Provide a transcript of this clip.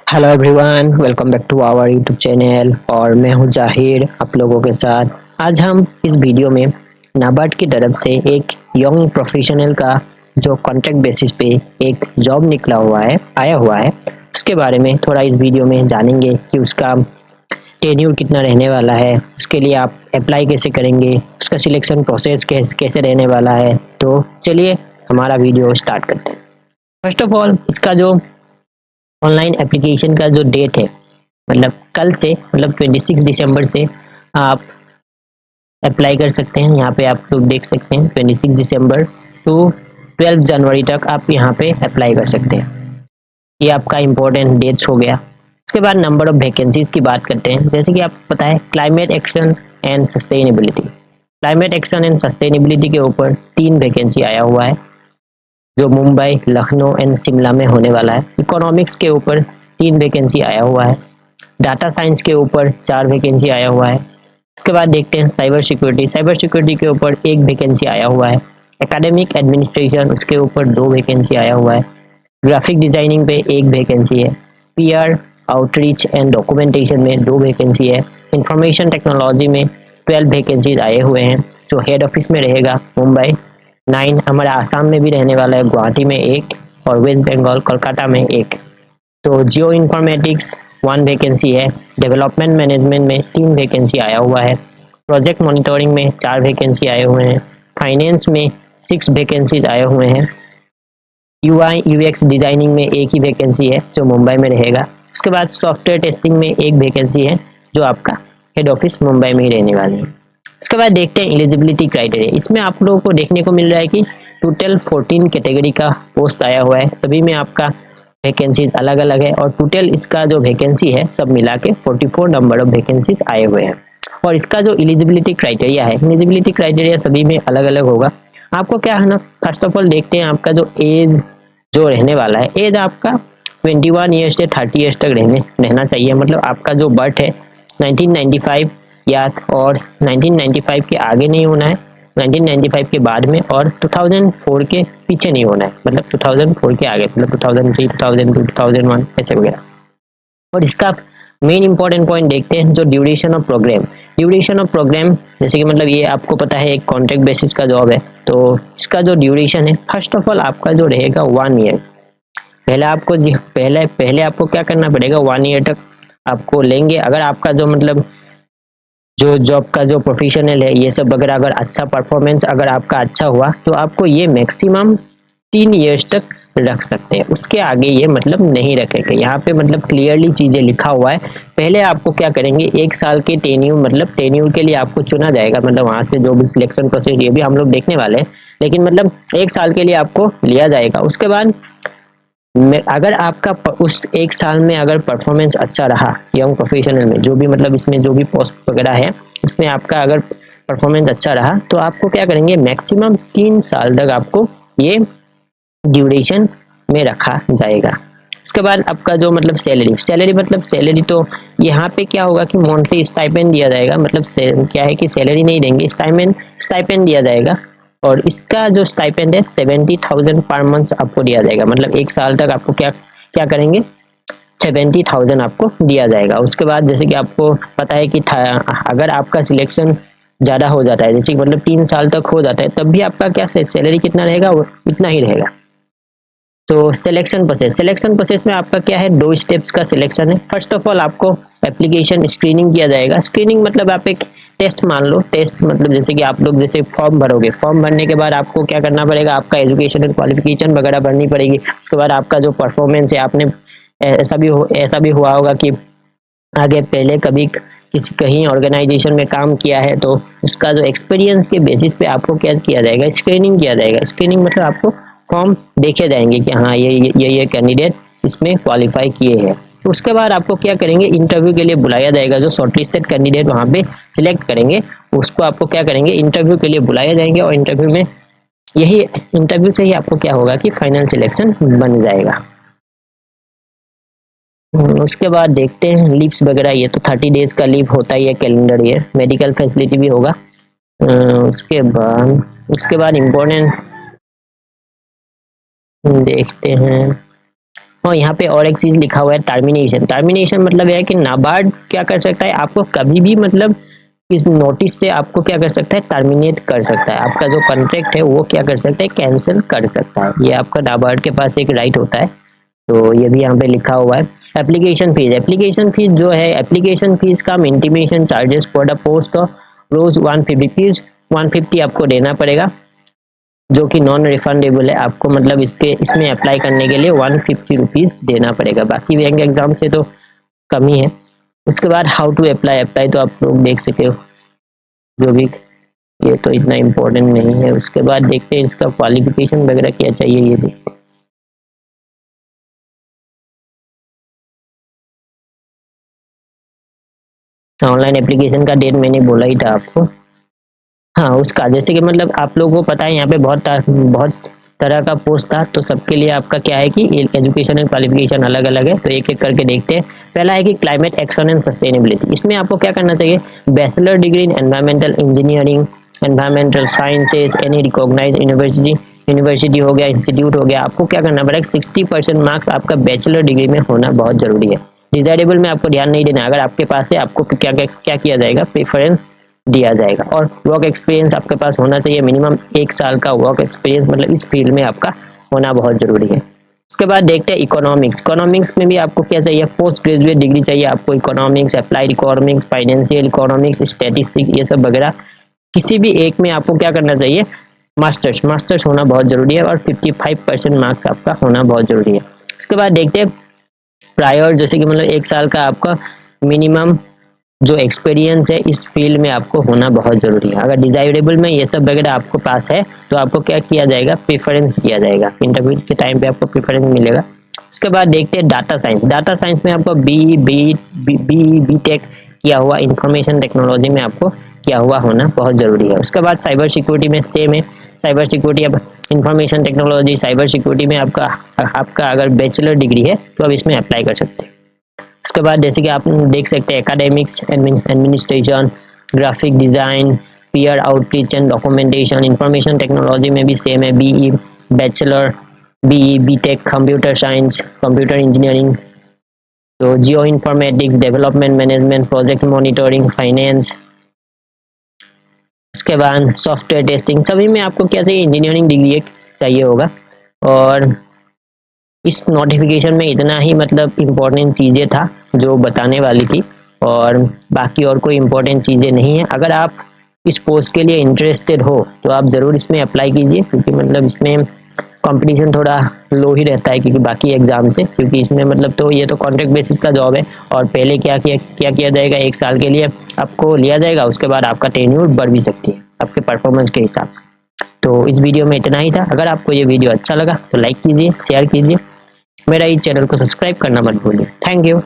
Hello everyone, welcome back to our YouTube channel. और मैं हूं जाहिर आप लोगों के साथ। आज हम इस वीडियो में नाबार्ड की तरफ से एक यंग प्रोफेशनल का जो कॉन्ट्रैक्ट बेसिस पे एक जॉब निकला हुआ है आया हुआ है उसके बारे में थोड़ा इस वीडियो में जानेंगे कि उसका टेन्यूर कितना रहने वाला है, उसके लिए आप अप्लाई कैसे करेंगे, उसका सिलेक्शन प्रोसेस कैसे रहने वाला है। तो चलिए हमारा वीडियो स्टार्ट करते हैं। फर्स्ट ऑफ ऑल, इसका जो ऑनलाइन एप्लीकेशन का जो डेट है, मतलब कल से, मतलब 26 दिसंबर से आप अप्लाई कर सकते हैं। यहाँ पे आप लोग देख सकते हैं 26 दिसंबर टू 12 जनवरी तक आप यहाँ पे अप्लाई कर सकते हैं। ये आपका इम्पोर्टेंट डेट्स हो गया। उसके बाद नंबर ऑफ वैकेंसीज की बात करते हैं। जैसे कि आपको पता है, climate action and sustainability, climate action and sustainability के ऊपर 3 वैकेंसी आया हुआ है जो मुंबई, लखनऊ एंड शिमला में होने वाला है। इकोनॉमिक्स के ऊपर 3 वैकेंसी आया हुआ है। डाटा साइंस के ऊपर 4 वैकेंसी आया हुआ है। उसके बाद देखते हैं साइबर सिक्योरिटी, साइबर सिक्योरिटी के ऊपर 1 वैकेंसी आया हुआ है। एकेडमिक एडमिनिस्ट्रेशन, उसके ऊपर 2 वैकेंसी आया हुआ है। ग्राफिक डिजाइनिंग पे 1 वैकेंसी है। पीआर आउटरीच एंड डॉक्यूमेंटेशन में 2 वैकेंसी है। इंफॉर्मेशन टेक्नोलॉजी में 12 वैकेंसीज आए हुए हैं जो हेड ऑफिस में रहेगा मुंबई। 9 हमारा आसाम में भी रहने वाला है, गुवाहाटी में 1 और वेस्ट बंगाल कोलकाता में 1। तो जियो इन्फॉर्मेटिक्स 1 वैकेंसी है। डेवलपमेंट मैनेजमेंट में 3 वैकेंसी आया हुआ है। प्रोजेक्ट मॉनिटरिंग में 4 वैकेंसी आए हुए हैं। फाइनेंस में 6 वैकेंसीज आए हुए हैं। यूआई यूएक्स डिजाइनिंग में 1 ही वैकेंसी है जो मुंबई में रहेगा। उसके बाद सॉफ्टवेयर टेस्टिंग में 1 वैकेंसी है जो आपका हेड ऑफिस मुंबई में ही रहने वाली है। उसके बाद देखते हैं एलिजिबिलिटी क्राइटेरिया। इसमें आप लोगों को देखने को मिल रहा है कि टोटल 14 कैटेगरी का पोस्ट आया हुआ है। सभी में आपका वैकेंसीज अलग अलग है और टोटल इसका जो वैकेंसी है सब मिला के 44 नंबर ऑफ वैकेंसीज आए हुए हैं। और इसका जो एलिजिबिलिटी क्राइटेरिया है, एलिजिबिलिटी क्राइटेरिया सभी में अलग अलग होगा। आपको क्या है ना, फर्स्ट ऑफ ऑल देखते हैं आपका जो एज जो रहने वाला है। एज आपका 21 ईयर्स से 30 ईयर्स तक रहना चाहिए। मतलब आपका जो बर्थ है 1995 या और 1995 के आगे नहीं होना है, 1995 के बाद में, और 2004 के पीछे नहीं होना है। मतलब 2004 के आगे, मतलब 2003, 2002, 2001 ऐसे वगैरह। और इसका मेन इंपॉर्टेंट पॉइंट देखते हैं, जो duration of program. Duration of program जैसे कि मतलब ये आपको पता है एक कॉन्ट्रैक्ट बेसिस का जॉब है, तो इसका जो ड्यूरेशन है फर्स्ट ऑफ ऑल आपका जो रहेगा 1 ईयर। पहले आपको क्या करना पड़ेगा, 1 ईयर तक आपको लेंगे। अगर आपका जो मतलब जो जॉब का जो प्रोफेशनल है ये सब वगैरह, अगर अच्छा परफॉर्मेंस अगर आपका अच्छा हुआ तो आपको ये मैक्सिमम 3 ईयर्स तक रख सकते हैं। उसके आगे ये मतलब नहीं रखेंगे। यहाँ पे मतलब क्लियरली चीजें लिखा हुआ है। पहले आपको क्या करेंगे, 1 साल के टेन्यूर, मतलब टेन्यूर के लिए आपको चुना जाएगा। मतलब वहां से जो भी सिलेक्शन प्रोसेस ये भी हम लोग देखने वाले हैं, लेकिन मतलब 1 साल के लिए आपको लिया जाएगा। उसके बाद अगर आपका उस 1 साल में अगर परफॉर्मेंस अच्छा रहा यंग प्रोफेशनल में, जो भी मतलब इसमें जो भी पोस्ट वगैरह है उसमें आपका अगर परफॉर्मेंस अच्छा रहा तो आपको क्या करेंगे, मैक्सिमम 3 साल तक आपको ये ड्यूरेशन में रखा जाएगा। उसके बाद आपका जो मतलब सैलरी तो यहाँ पे क्या होगा कि मंथली स्टाइपेंड दिया जाएगा। मतलब क्या है कि सैलरी नहीं देंगे, स्टाइपेंड दिया जाएगा। और इसका जो स्टाइपेंड है 70,000 पर मंथ आपको दिया जाएगा। मतलब 1 साल तक आपको क्या क्या करेंगे, 70,000 आपको दिया जाएगा। उसके बाद जैसे कि आपको पता है कि अगर आपका सिलेक्शन ज्यादा हो जाता है, जैसे कि मतलब 3 साल तक हो जाता है, तब भी आपका क्या सैलरी कितना रहेगा, वो इतना ही रहेगा। तो सिलेक्शन प्रोसेस में आपका क्या है, 2 स्टेप्स का सिलेक्शन है। फर्स्ट ऑफ ऑल आपको एप्लीकेशन स्क्रीनिंग किया जाएगा। स्क्रीनिंग मतलब आप एक टेस्ट मान लो। टेस्ट मतलब जैसे कि आप लोग जैसे फॉर्म भरोगे, फॉर्म भरने के बाद आपको क्या करना पड़ेगा, आपका एजुकेशनल क्वालिफिकेशन वगैरह भरनी पड़ेगी। उसके बाद आपका जो परफॉर्मेंस है, आपने ऐसा भी हुआ होगा कि आगे पहले कभी किसी कहीं ऑर्गेनाइजेशन में काम किया है, तो उसका जो एक्सपीरियंस के बेसिस पे आपको क्या किया जाएगा, स्क्रीनिंग किया जाएगा। स्क्रीनिंग मतलब आपको फॉर्म देखे जाएंगे कि हाँ ये कैंडिडेट इसमें क्वालिफाई किए हैं। तो उसके बाद आपको क्या करेंगे, इंटरव्यू के लिए बुलाया जाएगा। जो शॉर्टलिस्टेड कैंडिडेट वहां पे सिलेक्ट करेंगे उसको आपको क्या करेंगे, इंटरव्यू के लिए बुलाया जाएंगे। और इंटरव्यू में यही इंटरव्यू से ही आपको क्या होगा कि फाइनल सिलेक्शन बन जाएगा। उसके बाद देखते हैं लीव्स वगैरह। ये तो 30 डेज का लीव होता ही है कैलेंडर ईयर। मेडिकल फैसिलिटी भी होगा। उसके बाद इम्पोर्टेंट देखते हैं, और यहाँ पे और एक चीज लिखा हुआ है टर्मिनेशन। टर्मिनेशन मतलब है कि नाबार्ड क्या कर सकता है, आपको कभी भी मतलब इस नोटिस से आपको क्या कर सकता है, टर्मिनेट कर सकता है। आपका जो कॉन्ट्रैक्ट है वो क्या कर सकता है, कैंसिल कर सकता है। ये आपका नाबार्ड के पास एक राइट होता है। तो ये भी यहाँ पे लिखा हुआ है। एप्लीकेशन फीस, एप्लीकेशन फीस जो है, एप्लीकेशन फीस का intimation charges for the post of रोज 150 आपको देना पड़ेगा, जो कि नॉन रिफंडेबल है। आपको मतलब इसमें अप्लाई करने के लिए 150 रुपीज देना पड़ेगा। बाकी बैंक एग्जाम से तो कम ही है। उसके बाद हाउ टू अप्लाई, अप्लाई तो आप लोग देख सके हो जो भी, ये तो इतना इम्पोर्टेंट नहीं है। उसके बाद देखते हैं इसका क्वालिफिकेशन वगैरह क्या चाहिए, ये भी ऑनलाइन एप्लीकेशन का डेट मैंने बोला ही था आपको। हाँ, उसका जैसे कि मतलब आप लोगों को पता है यहाँ पे बहुत तरह का पोस्ट था, तो सबके लिए आपका क्या है कि एजुकेशन एंड क्वालिफिकेशन अलग अलग है। तो एक एक करके देखते हैं। पहला है कि क्लाइमेट एक्शन एंड सस्टेनेबिलिटी। इसमें आपको क्या करना चाहिए, bachelor degree in environmental engineering, environmental sciences, any recognise university हो गया, इंस्टीट्यूट हो गया। आपको क्या करना पड़ेगा, 60% मार्क्स आपका बैचलर डिग्री में होना बहुत जरूरी है। डिजायरेबल में आपको ध्यान नहीं देना, अगर आपके पास है आपको क्या किया जाएगा, प्रेफरेंस दिया जाएगा। और वर्क एक्सपीरियंस आपके पास होना चाहिए, मिनिमम 1 साल का वर्क एक्सपीरियंस मतलब इस फील्ड में आपका होना बहुत जरूरी है। उसके बाद देखते हैं इकोनॉमिक्स। इकोनॉमिक्स में भी आपको क्या चाहिए, पोस्ट ग्रेजुएट डिग्री चाहिए आपको। Economics, applied economics, financial economics, statistics, ये सब वगैरह किसी भी एक में आपको क्या करना चाहिए, मास्टर्स होना बहुत जरूरी है। और 55% मार्क्स आपका होना बहुत जरूरी है। उसके बाद देखते हैं प्रायर, जैसे कि मतलब 1 साल का आपका मिनिमम जो एक्सपीरियंस है इस फील्ड में आपको होना बहुत जरूरी है। अगर डिजायरेबल में ये सब वगैरह आपको पास है तो आपको क्या किया जाएगा, प्रेफरेंस दिया जाएगा। इंटरव्यू के टाइम पे आपको प्रेफरेंस मिलेगा। उसके बाद देखते हैं डाटा साइंस। डाटा साइंस में आपको बी टेक किया हुआ, इंफॉर्मेशन टेक्नोलॉजी में आपको किया हुआ होना बहुत जरूरी है। उसके बाद साइबर सिक्योरिटी में सेम है। साइबर सिक्योरिटी, अब इंफॉर्मेशन टेक्नोलॉजी साइबर सिक्योरिटी में आपका आपका अगर बैचलर डिग्री है तो अब इसमें अप्लाई कर सकते हैं। उसके बाद जैसे कि आप देख सकते हैं academics, administration, graphic design, peer outreach and documentation. Information technology में भी सेम है, BE bachelor, BE BTech computer science, computer engineering, तो geo informatics, development management, project monitoring, finance. उसके बाद सॉफ्टवेयर टेस्टिंग, सभी में आपको क्या चाहिए, इंजीनियरिंग डिग्री एक चाहिए होगा। और इस नोटिफिकेशन में इतना ही मतलब इम्पोर्टेंट चीज़ें था जो बताने वाली थी, और बाकी और कोई इम्पोर्टेंट चीज़ें नहीं है। अगर आप इस पोस्ट के लिए इंटरेस्टेड हो तो आप ज़रूर इसमें अप्लाई कीजिए, क्योंकि मतलब इसमें कंपटीशन थोड़ा लो ही रहता है क्योंकि बाकी एग्जाम से, क्योंकि इसमें मतलब तो ये तो कॉन्ट्रैक्ट बेसिस का जॉब है। और पहले क्या किया जाएगा, 1 साल के लिए आपको लिया जाएगा, उसके बाद आपका टेन्योर बढ़ भी सकती है आपके परफॉर्मेंस के हिसाब से। तो इस वीडियो में इतना ही था। अगर आपको ये वीडियो अच्छा लगा तो लाइक कीजिए, शेयर कीजिए, मेरा इस चैनल को सब्सक्राइब करना मत भूलिए। Thank you.